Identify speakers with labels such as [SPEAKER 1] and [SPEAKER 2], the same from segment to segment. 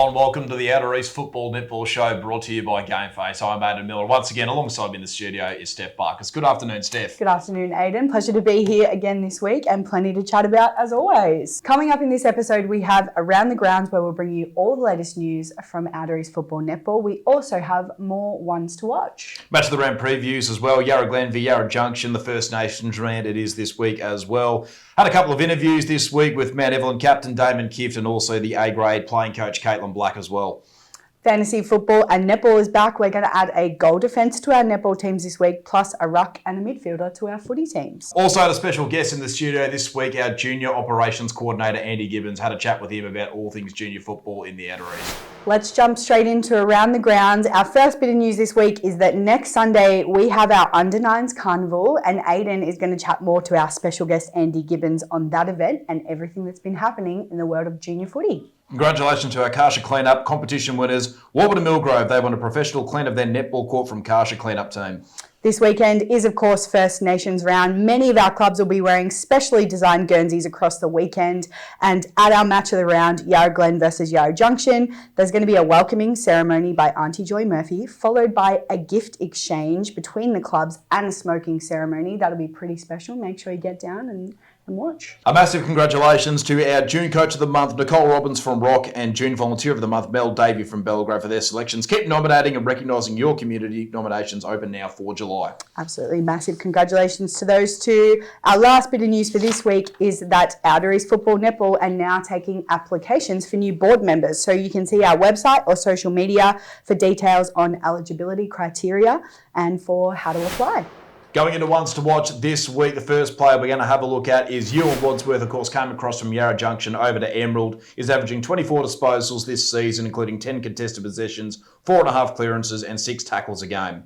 [SPEAKER 1] Hello and welcome to the Outer East Football Netball Show brought to you by Gameface. I'm Aidan Miller. Once again, alongside me in the studio is Steph Barkers. Good afternoon, Steph.
[SPEAKER 2] Good afternoon, Aidan. Pleasure to be here again this week and plenty to chat about as always. Coming up in this episode, we have Around the Grounds where we'll bring you all the latest news from Outer East Football Netball. We also have more ones to watch.
[SPEAKER 1] Match of the round previews as well. Yarra Glen v Yarra Junction, the First Nations round it is this week as well. Had a couple of interviews this week with Mount Evelyn captain Daimon Kift and also the A-grade playing coach Kaitlyn Black as well.
[SPEAKER 2] Fantasy Football and Netball is back. We're going to add a goal defence to our netball teams this week, plus a ruck and a midfielder to our footy teams.
[SPEAKER 1] Also had a special guest in the studio this week, our Junior Operations Coordinator Andy Gibbons. Had a chat with him about all things junior football in the Outer East.
[SPEAKER 2] Let's jump straight into Around the Grounds. Our first bit of news this week is that next Sunday we have our Under-9s Carnival, and Aidan is going to chat more to our special guest Andy Gibbons on that event and everything that's been happening in the world of junior footy.
[SPEAKER 1] Congratulations to our Karsha Cleanup competition winners, Warburton Millgrove. They won a professional clean of their netball court from Karsha Cleanup team.
[SPEAKER 2] This weekend is, of course, First Nations round. Many of our clubs will be wearing specially designed Guernseys across the weekend. And at our match of the round, Yarra Glen versus Yarra Junction, there's going to be a welcoming ceremony by Auntie Joy Murphy, followed by a gift exchange between the clubs and a smoking ceremony. That'll be pretty special. Make sure you get down and watch.
[SPEAKER 1] A massive congratulations to our June Coach of the Month, Nicole Robbins from Rock, and June Volunteer of the Month, Mel Davey from Belgrave for their selections. Keep nominating and recognising your community. Nominations open now for July.
[SPEAKER 2] Absolutely massive congratulations to those two. Our last bit of news for this week is that Outer East Football Netball are now taking applications for new board members. So you can see our website or social media for details on eligibility criteria and for how to apply.
[SPEAKER 1] Going into ones to watch this week, the first player we're going to have a look at is Ewan Wadsworth, of course, came across from Yarra Junction over to Emerald, is averaging 24 disposals this season, including 10 contested possessions, 4.5 clearances and 6 tackles a game.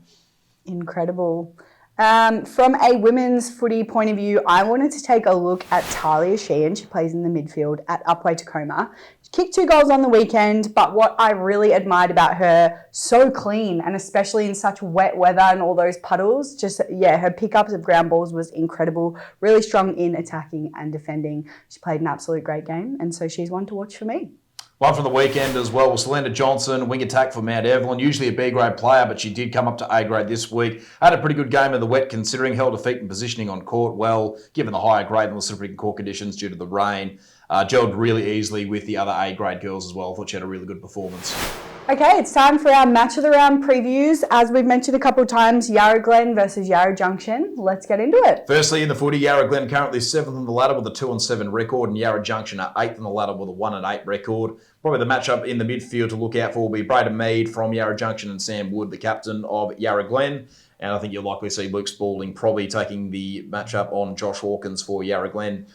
[SPEAKER 2] Incredible. From a women's footy point of view, I wanted to take a look at Talia Sheehan. She plays in the midfield at Upwey Tacoma. She kicked 2 goals on the weekend, but what I really admired about her, so clean, and especially in such wet weather and all those puddles, her pickups of ground balls was incredible. Really strong in attacking and defending. She played an absolute great game, and so she's one to watch for me.
[SPEAKER 1] One from the weekend as well was Selena Johnson, wing attack for Mount Evelyn. Usually a B-grade player, but she did come up to A-grade this week. Had a pretty good game in the wet considering, held her feet and positioning on court well, given the higher grade and the slippery court conditions due to the rain. Gelled really easily with the other A-grade girls as well. I thought she had a really good performance. Okay,
[SPEAKER 2] it's time for our Match of the Round previews. As we've mentioned a couple of times, Yarra Glen versus Yarra Junction. Let's get into it.
[SPEAKER 1] Firstly, in the footy, Yarra Glen currently 7th on the ladder with a 2-7 record, and Yarra Junction are 8th on the ladder with a 1-8 record. Probably the matchup in the midfield to look out for will be Braden Mead from Yarra Junction and Sam Wood, the captain of Yarra Glen. And I think you'll likely see Luke Spalding probably taking the matchup on Josh Hawkins for Yarra Glen.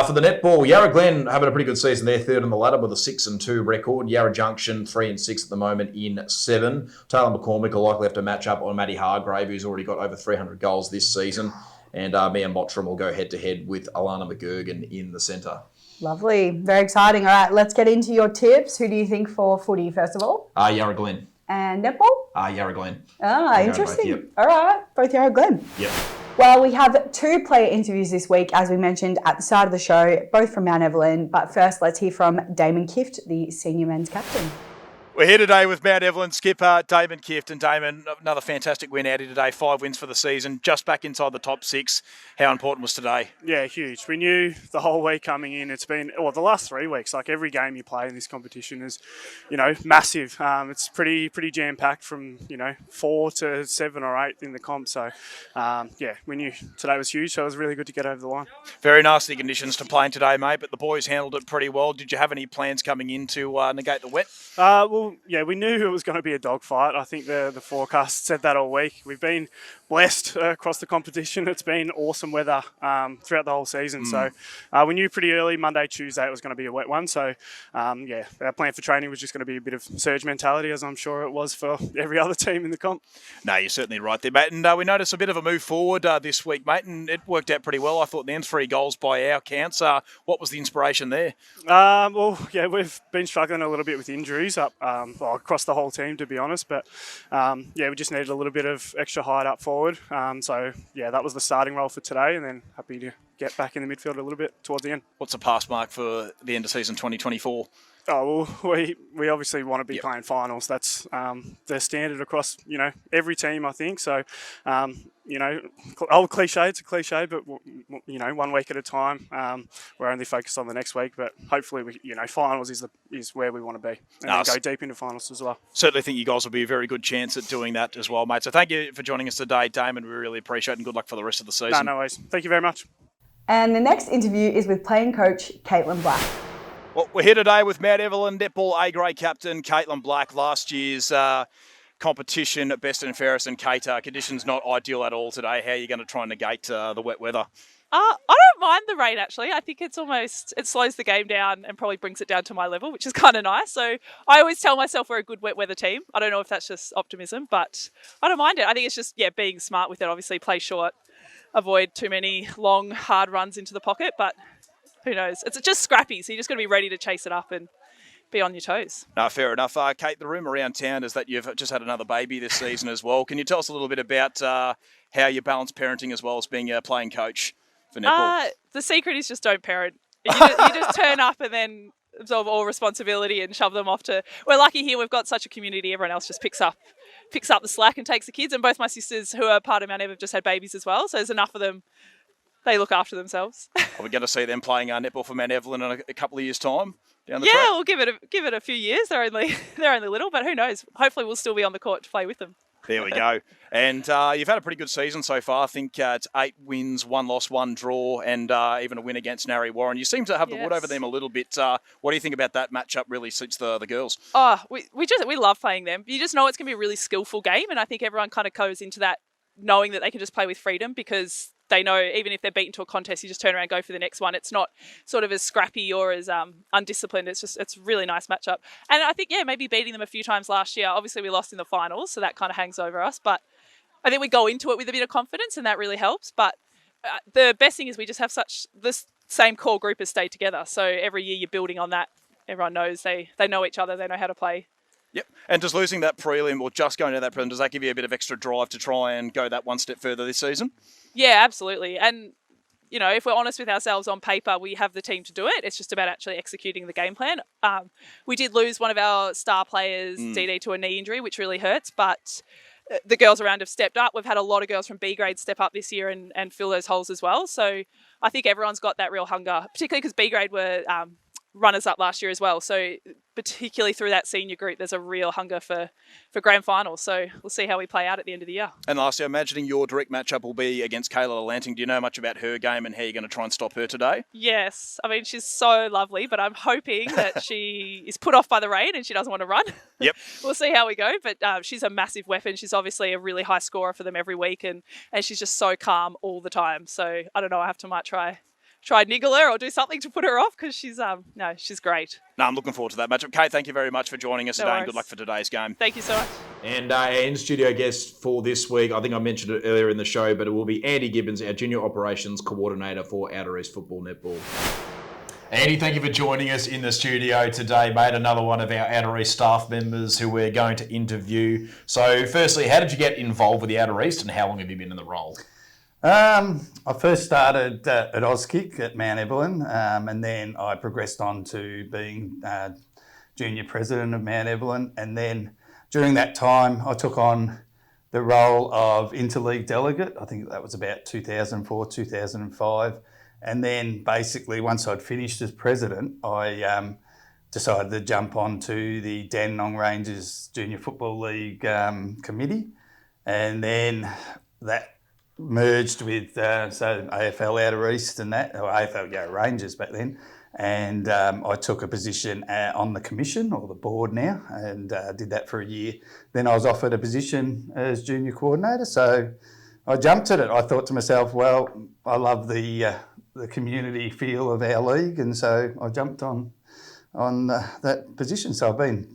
[SPEAKER 1] For the netball, Yarra Glen having a pretty good season. They're 3rd on the ladder with a 6-2 record. Yarra Junction 3-6 at the moment in 7. Taylor McCormick will likely have to match up on Maddie Hargrave, who's already got over 300 goals this season. And Mia Mottram will go head-to-head with Alana McGurgan in the centre.
[SPEAKER 2] Lovely. Very exciting. All right, let's get into your tips. Who do you think for footy, first of all?
[SPEAKER 1] Yarra Glen.
[SPEAKER 2] And netball?
[SPEAKER 1] Yarra Glen.
[SPEAKER 2] Interesting.
[SPEAKER 1] Both, yep.
[SPEAKER 2] All right, both Yarra Glen.
[SPEAKER 1] Yep.
[SPEAKER 2] Well, we have 2 player interviews this week, as we mentioned at the start of the show, both from Mount Evelyn. But first, let's hear from Daimon Kift, the senior men's captain.
[SPEAKER 3] We're here today with Mount Evelyn skipper Daimon Kift. And Daimon, another fantastic win out here today, 5 wins for the season, just back inside the top 6. How important was today?
[SPEAKER 4] Yeah, huge. We knew the whole week coming in. It's been, the last 3 weeks, like every game you play in this competition is, massive. It's pretty jam-packed from, 4 to 7 or 8 in the comp. So, we knew today was huge. So it was really good to get over the line.
[SPEAKER 3] Very nasty conditions to play in today, mate, but the boys handled it pretty well. Did you have any plans coming in to negate the wet?
[SPEAKER 4] We knew it was going to be a dogfight. I think the forecast said that all week. We've been blessed across the competition. It's been awesome weather throughout the whole season. So we knew pretty early, Monday, Tuesday, it was going to be a wet one. So, our plan for training was just going to be a bit of surge mentality, as I'm sure it was for every other team in the comp.
[SPEAKER 3] No, you're certainly right there, mate. And we noticed a bit of a move forward this week, mate, and it worked out pretty well. I thought then 3 goals by our counts. What was the inspiration there?
[SPEAKER 4] We've been struggling a little bit with injuries across the whole team, to be honest. But, we just needed a little bit of extra height up forward. That was the starting role for today, and then happy to get back in the midfield a little bit towards the end.
[SPEAKER 3] What's the pass mark for the end of season 2024?
[SPEAKER 4] Oh, well, we obviously want to be playing finals. That's the standard across, every team, I think. So, old cliche, it's a cliche, but, 1 week at a time. We're only focused on the next week, but hopefully, finals is where we want to be and then go deep into finals as well.
[SPEAKER 3] Certainly think you guys will be a very good chance at doing that as well, mate. So thank you for joining us today, Damon. We really appreciate it and good luck for the rest of the season.
[SPEAKER 4] No worries. Thank you very much.
[SPEAKER 2] And the next interview is with playing coach Kaitlyn Black.
[SPEAKER 3] Well, we're here today with Mount Evelyn netball A-grade captain Kaitlyn Black. Last year's competition at best and fairest, and Kate, conditions not ideal at all today. How are you going to try and negate the wet weather?
[SPEAKER 5] I don't mind the rain, actually. I think it slows the game down and probably brings it down to my level, which is kind of nice. So I always tell myself we're a good wet weather team. I don't know if that's just optimism, but I don't mind it. I think it's just, being smart with it. Obviously, play short, avoid too many long, hard runs into the pocket, but who knows? It's just scrappy, so you just got to be ready to chase it up and be on your toes.
[SPEAKER 3] No, fair enough. Kate, the rumour around town is that you've just had another baby this season as well. Can you tell us a little bit about how you balance parenting as well as being a playing coach for netball?
[SPEAKER 5] The secret is just don't parent. You just turn up and then absorb all responsibility and shove them off to... We're lucky here, we've got such a community, everyone else just picks up the slack and takes the kids. And both my sisters, who are part of Mount Ev, have just had babies as well, so there's enough of them. They look after themselves.
[SPEAKER 3] Are we going to see them playing netball for Mount Evelyn in a couple of years' time down the track?
[SPEAKER 5] We'll give it a few years. They're only little, but who knows? Hopefully, we'll still be on the court to play with them.
[SPEAKER 3] There we go. And you've had a pretty good season so far. I think it's 8 wins, 1 loss, 1 draw, and even a win against Narre Warren. You seem to have the wood over them a little bit. What do you think about that matchup? Really suits the girls.
[SPEAKER 5] Oh, we love playing them. You just know it's going to be a really skillful game, and I think everyone kind of goes into that knowing that they can just play with freedom because they know even if they're beaten to a contest, you just turn around and go for the next one. It's not sort of as scrappy or as undisciplined. It's a really nice matchup. And I think, maybe beating them a few times last year. Obviously, we lost in the finals, so that kind of hangs over us. But I think we go into it with a bit of confidence, and that really helps. But the best thing is we just have this same core group has stayed together. So every year you're building on that. Everyone knows they know each other. They know how to play.
[SPEAKER 3] Yep. And does losing that prelim or just going to that prelim, does that give you a bit of extra drive to try and go that one step further this season?
[SPEAKER 5] Yeah, absolutely. And, if we're honest with ourselves on paper, we have the team to do it. It's just about actually executing the game plan. We did lose one of our star players, DD, to a knee injury, which really hurts, but the girls around have stepped up. We've had a lot of girls from B grade step up this year and fill those holes as well. So I think everyone's got that real hunger, particularly because B grade were runners up last year as well. So particularly through that senior group, there's a real hunger for grand finals. So we'll see how we play out at the end of the year. And lastly, I'm imagining your direct matchup will be against Kayla Lanting. Do you know much about her game and how you're going to try and stop her today? Yes. I mean, she's so lovely, but I'm hoping that she is put off by the rain and she doesn't want to run. Yep. We'll see how we go. But she's a massive weapon. She's obviously a really high scorer for them every week, and she's just so calm all the time. So I don't know, I have to might try niggle her or do something to put her off because she's great. No, I'm looking forward to that matchup. Kate, thank you very much for joining us today and good luck for today's game. Thank you so much. And our in-studio guest for this week, I think I mentioned it earlier in the show, but it will be Andy Gibbons, our Junior Operations Co-Ordinator for Outer East Football Netball. Andy, thank you for joining us in the studio today, mate. Another one of our Outer East staff members who we're going to interview. So firstly, how did you get involved with the Outer East and how long have you been in the role?
[SPEAKER 6] I first started at Auskick at Mount Evelyn, and then I progressed on to being junior president of Mount Evelyn. And then during that time, I took on the role of interleague delegate. I think that was about 2004, 2005. And then basically, once I'd finished as president, I decided to jump onto the Dandenong Rangers Junior Football League committee. And then that merged with AFL Outer East and that, or AFL Rangers back then, and I took a position on the commission or the board now, and did that for a year. Then I was offered a position as junior coordinator, so I jumped at it. I thought to myself, well, I love the community feel of our league, and so I jumped on that position. So I think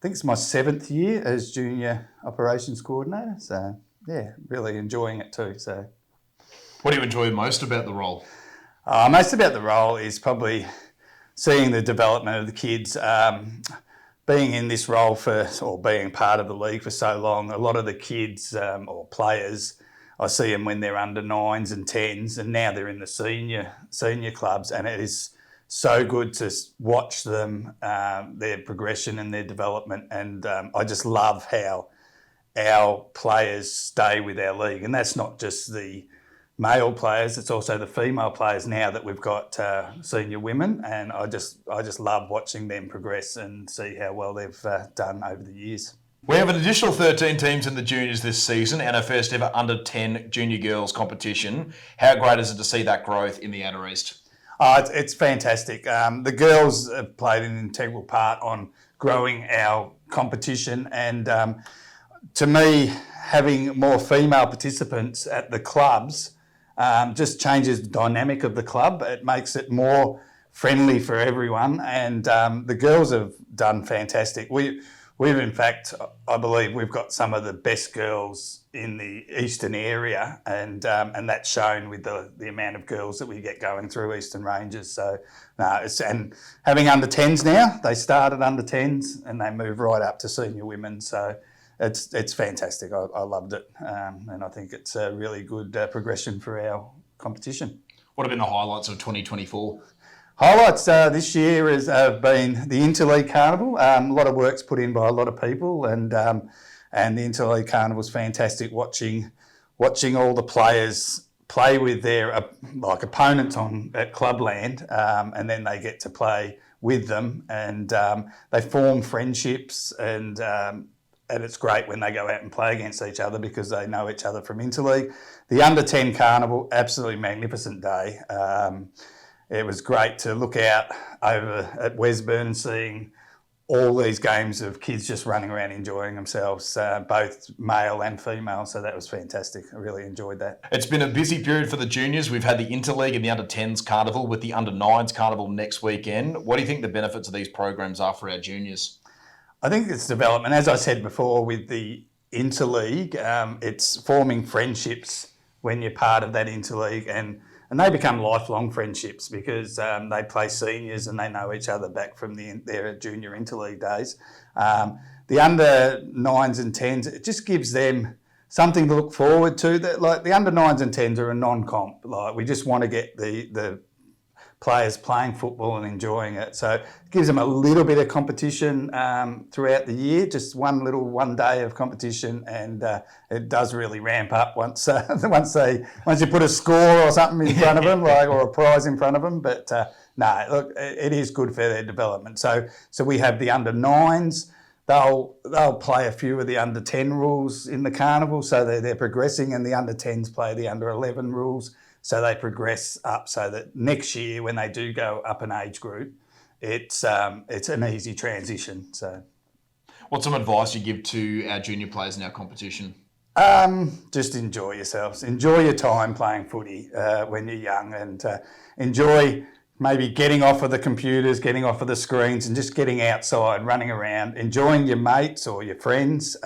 [SPEAKER 6] it's my 7th year as junior operations coordinator. So yeah, really enjoying it too. So,
[SPEAKER 1] what do you enjoy most about the role?
[SPEAKER 6] Most about the role is probably seeing the development of the kids. Being in this role or being part of the league for so long, a lot of the kids or players, I see them when they're under 9s and 10s, and now they're in the senior clubs, and it is so good to watch them, their progression and their development. And I just love how our players stay with our league. And that's not just the male players, it's also the female players now that we've got senior women. And I just love watching them progress and see how well they've done over the years.
[SPEAKER 1] We have an additional 13 teams in the juniors this season and our first ever under 10 junior girls competition. How great is it to see that growth in the Outer East?
[SPEAKER 6] It's fantastic. The girls have played an integral part on growing our competition, and to me, having more female participants at the clubs just changes the dynamic of the club. It makes it more friendly for everyone, and the girls have done fantastic. We've in fact, I believe we've got some of the best girls in the eastern area, and that's shown with the amount of girls that we get going through Eastern Ranges. So, and having under 10s now, they started under 10s and they move right up to senior women. So it's fantastic. I loved it, and I think it's a really good progression for our competition.
[SPEAKER 1] What have been the highlights of 2024?
[SPEAKER 6] Highlights this year have been the Interleague Carnival. A lot of work's put in by a lot of people, and the Interleague Carnival's fantastic. Watching all the players play with their opponents at Clubland, and then they get to play with them, and they form friendships, and it's great when they go out and play against each other because they know each other from Interleague. The Under 10 Carnival, absolutely magnificent day. It was great to look out over at Wesburn and seeing all these games of kids just running around enjoying themselves, both male and female. So that was fantastic. I really enjoyed that.
[SPEAKER 1] It's been a busy period for the juniors. We've had the Interleague and the Under 10s Carnival with the Under 9s Carnival next weekend. What do you think the benefits of these programs are for our juniors?
[SPEAKER 6] I think it's development. As I said before, with the Interleague, it's forming friendships when you're part of that Interleague, and they become lifelong friendships because they play seniors and they know each other back from their junior Interleague days. The under 9s and 10s, it just gives them something to look forward to. Like the under 9s and 10s are a non-comp. Like we just want to get the players playing football and enjoying it. So it gives them a little bit of competition throughout the year, just one day of competition, and it does really ramp up once you put a score or something in front of them, or a prize in front of them. But no, look, it is good for their development. So we have the under 9s. They'll play a few of the under 10 rules in the carnival, so they're progressing, and the under 10s play the under 11 rules. So they progress up so that next year when they do go up an age group, it's an easy transition. So,
[SPEAKER 1] what's some advice you give to our junior players in our competition?
[SPEAKER 6] Just enjoy yourselves. Enjoy your time playing footy when you're young, and enjoy maybe getting off of the computers, getting off of the screens, and just getting outside, running around, enjoying your mates or your friends.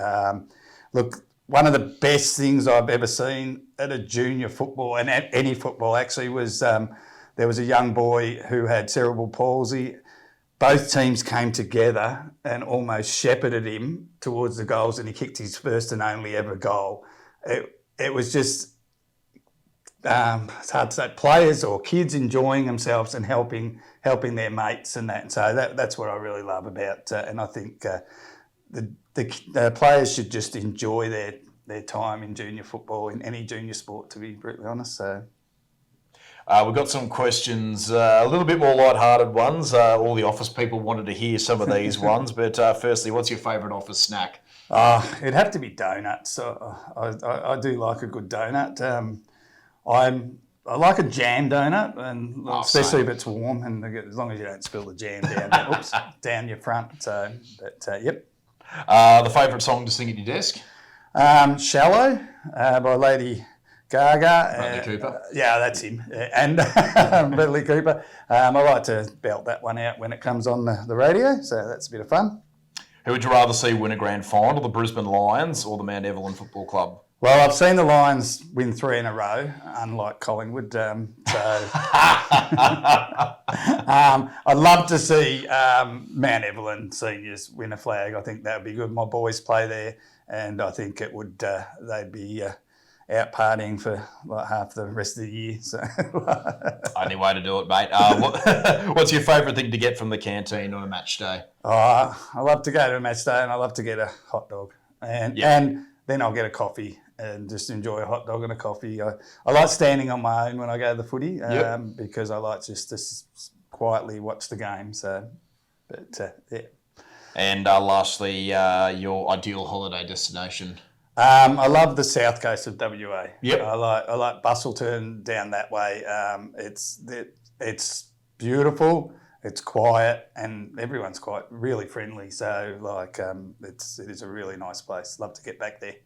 [SPEAKER 6] Look, one of the best things I've ever seen at a junior football, and at any football actually, was there was a young boy who had cerebral palsy. Both teams came together and almost shepherded him towards the goals, and he kicked his first and only ever goal. It was just, it's hard to say, players or kids enjoying themselves and helping their mates and that. So that's what I really love about, and I think the players should just enjoy their time in junior football, in any junior sport, to be brutally honest. So
[SPEAKER 1] we've got some questions, a little bit more light-hearted ones. All the office people wanted to hear some of these ones, but firstly, what's your favourite office snack?
[SPEAKER 6] It'd have to be donuts. I do like a good donut. I like a jam donut, and especially if it's warm, and as long as you don't spill the jam down your front. So, but yep.
[SPEAKER 1] The favourite song to sing at your desk?
[SPEAKER 6] Shallow by Lady Gaga.
[SPEAKER 1] Bradley Cooper.
[SPEAKER 6] Yeah, that's him. And Bradley Cooper. I like to belt that one out when it comes on the radio, so that's a bit of fun.
[SPEAKER 1] Who would you rather see win a grand final, the Brisbane Lions or the Mount Evelyn Football Club?
[SPEAKER 6] Well, I've seen the Lions win 3 in a row, unlike Collingwood. I'd love to see Mount Evelyn seniors win a flag. I think that would be good. My boys play there, and I think it would. They'd be out partying for like half the rest of the year. So
[SPEAKER 1] Only way to do it, mate. What's your favourite thing to get from the canteen on a match day?
[SPEAKER 6] I love to go to a match day and I love to get a hot dog. And then I'll get a coffee and just enjoy a hot dog and a coffee. I like standing on my own when I go to the footy because I like just to quietly watch the game. So, yeah.
[SPEAKER 1] And lastly, your ideal holiday destination?
[SPEAKER 6] I love the south coast of WA.
[SPEAKER 1] Yep.
[SPEAKER 6] I like Bustleton down that way. It's beautiful. It's quiet and everyone's quite really friendly. So it is a really nice place. Love to get back there.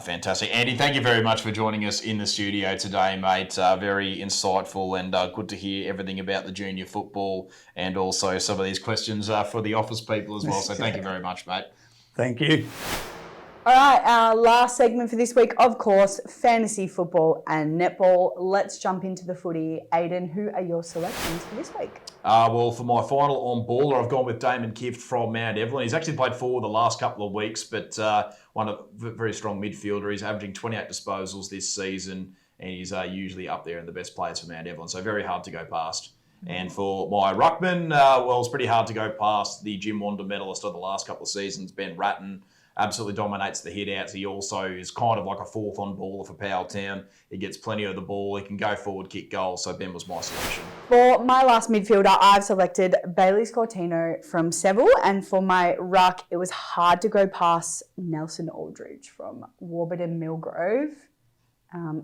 [SPEAKER 1] Fantastic. Andy, thank you very much for joining us in the studio today, mate. Very insightful and good to hear everything about the junior football and also some of these questions for the office people as well. So thank you very much, mate.
[SPEAKER 6] Thank you.
[SPEAKER 2] All right, our last segment for this week, of course, fantasy football and netball. Let's jump into the footy. Aiden, who are your selections for this week?
[SPEAKER 1] Well, for my final on baller, I've gone with Daimon Kift from Mount Evelyn. He's actually played forward the last couple of weeks, but one of very strong midfielder. He's averaging 28 disposals this season, and he's usually up there in the best players for Mount Evelyn, so very hard to go past. And for my ruckman, it's pretty hard to go past the Jim Wanda medalist of the last couple of seasons, Ben Ratton. Absolutely dominates the hit-outs. He also is kind of like a fourth on baller for Powelltown. He gets plenty of the ball. He can go forward, kick goals. So Ben was my selection.
[SPEAKER 2] For my last midfielder, I've selected Bailey Scortino from Seville. And for my ruck, it was hard to go past Nelson Aldridge from Warburton Millgrove.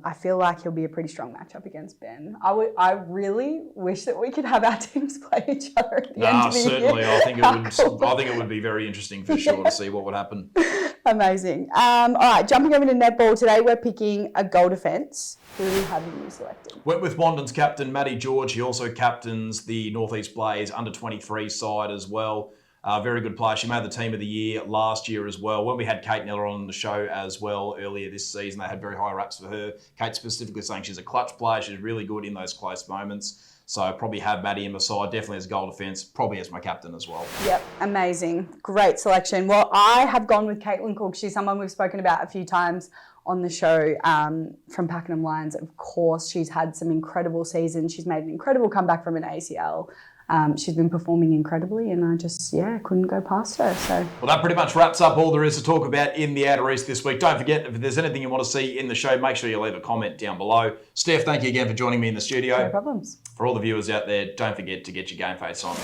[SPEAKER 2] I feel like he'll be a pretty strong matchup against Ben. I really wish that we could have our teams play each other at the end of the
[SPEAKER 1] certainly.
[SPEAKER 2] year.
[SPEAKER 1] I think it would be very interesting for sure to see what would happen.
[SPEAKER 2] Amazing. All right, jumping over to netball today, we're picking a goal defence. Who have you selected?
[SPEAKER 1] Went with Wandon's captain, Matty George. He also captains the North East Blaze under-23 side as well. Very good player. She made the team of the year last year as well. When we had Kate Neller on the show as well earlier this season, they had very high raps for her. Kate specifically saying she's a clutch player. She's really good in those close moments. So probably have Maddie in my side, definitely as goal defence, probably as my captain as well.
[SPEAKER 2] Yep, amazing. Great selection. Well, I have gone with Kaitlyn Cook. She's someone we've spoken about a few times on the show from Pakenham Lions. Of course, she's had some incredible seasons. She's made an incredible comeback from an ACL. She's been performing incredibly and I just, couldn't go past her. So,
[SPEAKER 1] well, that pretty much wraps up all there is to talk about in the Outer East this week. Don't forget, if there's anything you want to see in the show, make sure you leave a comment down below. Steph, thank you again for joining me in the studio.
[SPEAKER 2] no problems.
[SPEAKER 1] For all the viewers out there, don't forget to get your game face on.